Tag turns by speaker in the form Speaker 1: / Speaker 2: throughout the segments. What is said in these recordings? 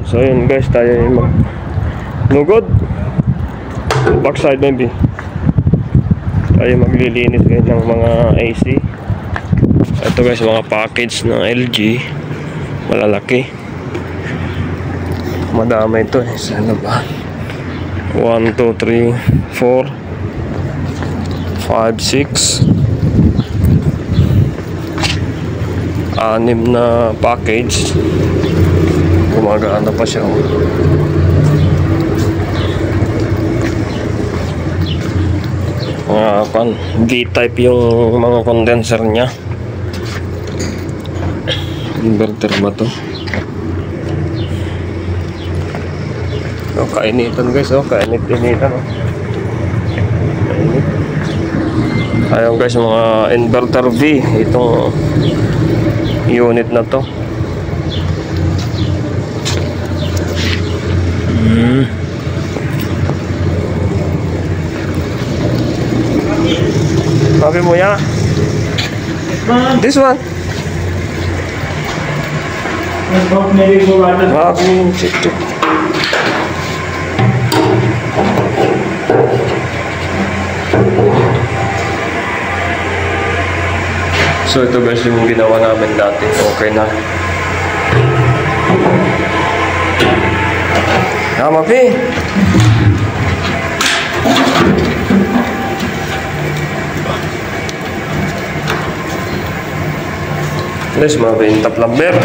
Speaker 1: So yun guys, tayo yung maglugod. Backside maybe. Tayo maglilinis guys ng mga AC. Ito guys, mga package ng LG. Malalaki. Madami ito eh. Sana ba? 1, 2, 3, 4 5, 6 6 na package. Gumagana pa siya. V-type yung mga condenser nya. Inverter ba to? Kainitan guys, kainit-initan. Kainit. Ayun guys, mga inverter V, itong unit na to. Sabi mo ya? This one. So ito guys yung ginawa namin dati. Okay na. Mapi. Let's mabenta plumber.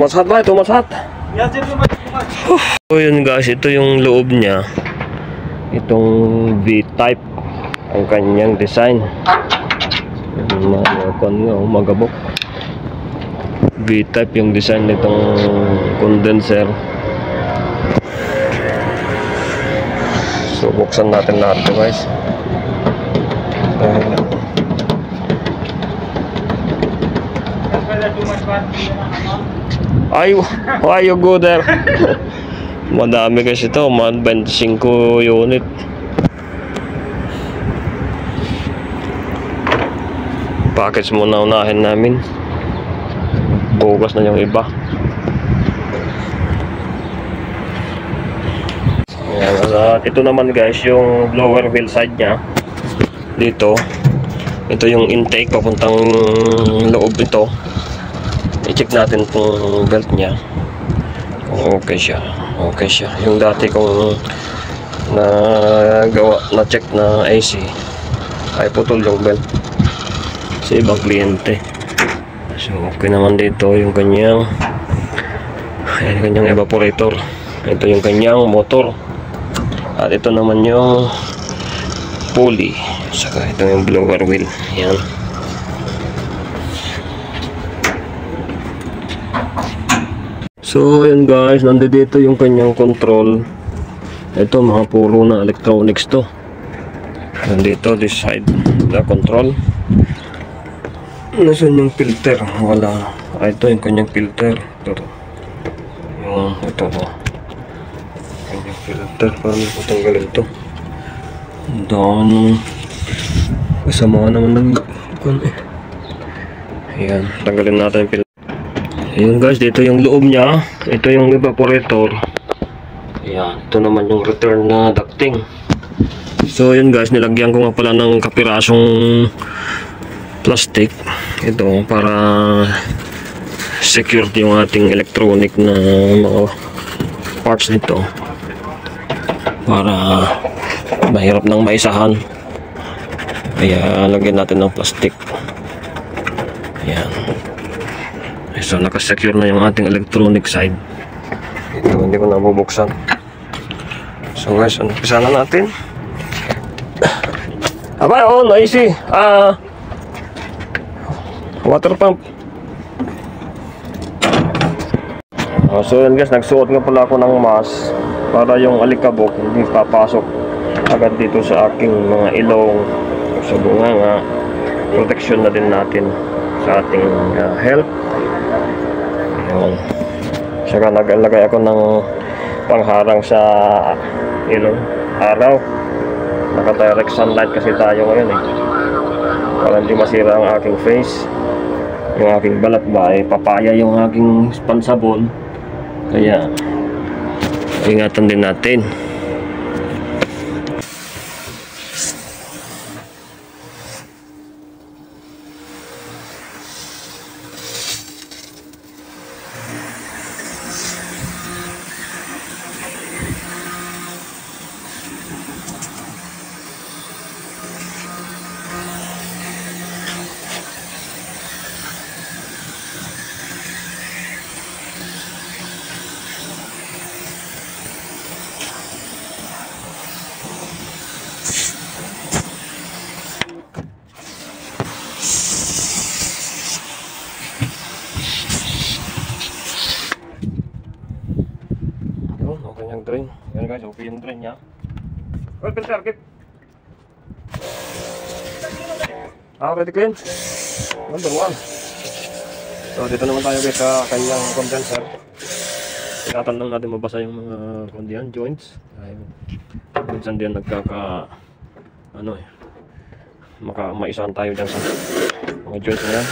Speaker 1: Tumasat ba? Tumasat. So yun guys, ito yung loob niya. Itong V-type ang kanyang design. Magabok. V-type yung design nitong condenser. So buksan natin lahat ito guys. Ay, why you go there? Madami kasi ito, mga 25 unit. Package muna unahin namin. Bukas na yung iba. Ayan, at ito naman guys, yung blower wheel side nya. Dito, ito yung intake papuntang loob ito. I-check natin kung belt nya kung okay siya. Okay siya. Yung dati kong na check na AC ay putol yung belt sa ibang kliyente. So okay naman dito yung kanyang evaporator. Ito yung kanyang motor. At ito naman yung pulley. Saka ito yung blower wheel. Yan. So yun guys, nandito yung kanyang control. Ito mga puro na electronics to. Nandito this side the control. Nasaan yung filter? Wala. Ito yung kanyang filter. Ito. Yung ito to. Kanyang filter. Paano ko tanggalin to? Doon. Kasama naman ng ayan, tanggalin natin yung filter. Ayan guys, dito yung loob niya. Ito yung evaporator. Ayan, ito naman yung return na ducting. So yun guys, nilagyan ko nga pala ng kapirasong plastic. Ito para secure yung ating electronic na mga parts nito. Para mahirap nang maisahan. Kaya lagyan natin ng plastic. Ayan. So nakasecure na yung ating electronic side. Ito hindi ko na bubuksan. So guys, umpisa na natin. Abay, oh, noisy. Water pump. So yun guys, nagsuot nga pala ako ng mask para yung alikabok hindi papasok agad dito sa aking mga ilong, sa bunganga. Protection na din natin sa ating health. Ayan. Saka naglagay ako ng pangharang sa araw. Naka-direct sunlight kasi tayo ngayon para hindi masira ang aking face. Yung aking balat ba ay papaya yung aking pansabon. Kaya ingatan din natin. Okay yung drain. Yan guys, okay yung drain niya. Well, filter, kit. Ready clean. Number 1. So dito naman tayo guys sa kanyang condenser. Tingnan lang natin mabasa yung mga kondiyan, joints. Ay, minsan din nagkaka maisahan tayo dyan sa mga joints na yan.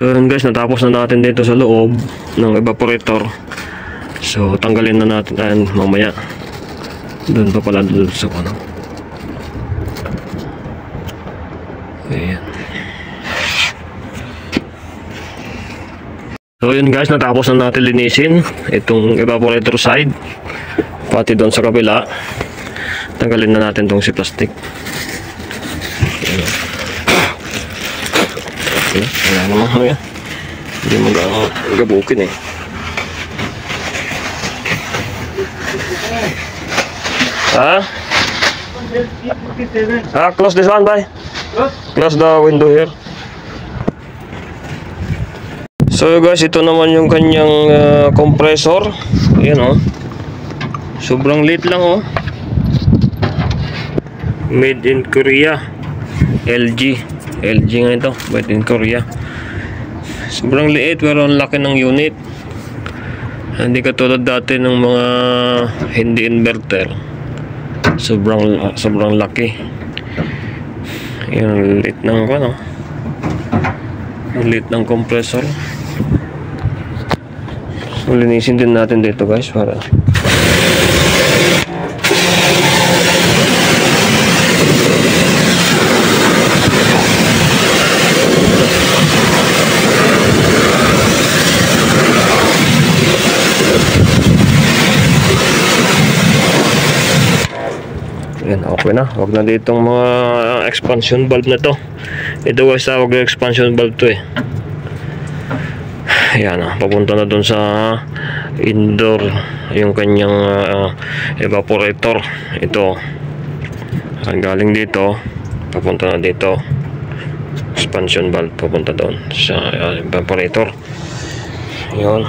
Speaker 1: So yun guys, natapos na natin dito sa loob ng evaporator. So tanggalin na natin mamaya. Doon pa pala doon sa ano. Ayan. So yun guys, natapos na natin linisin itong evaporator side. Pati doon sa kabila. Tanggalin na natin tong si plastic. Wala naman ako yan. Hindi magabukin close this one, bye. Close the window here. So guys, ito naman yung kanyang compressor. Ayan sobrang liit lang Made in Korea. LG nga ito, made in Korea. Sobrang liit pero ang laki ng unit. Hindi katulad dati ng mga hindi inverter. Sobrang laki. Yung liit ng liit ng compressor. Linisin din natin dito guys para yan, okay na. Wag na ditong mga expansion valve na to. Ito guys, tawag na expansion valve to eh. Yan na, papunta na dun sa indoor yung kanyang evaporator. Ito ang galing dito, papunta na dito. Expansion valve papunta doon sa evaporator. Yun.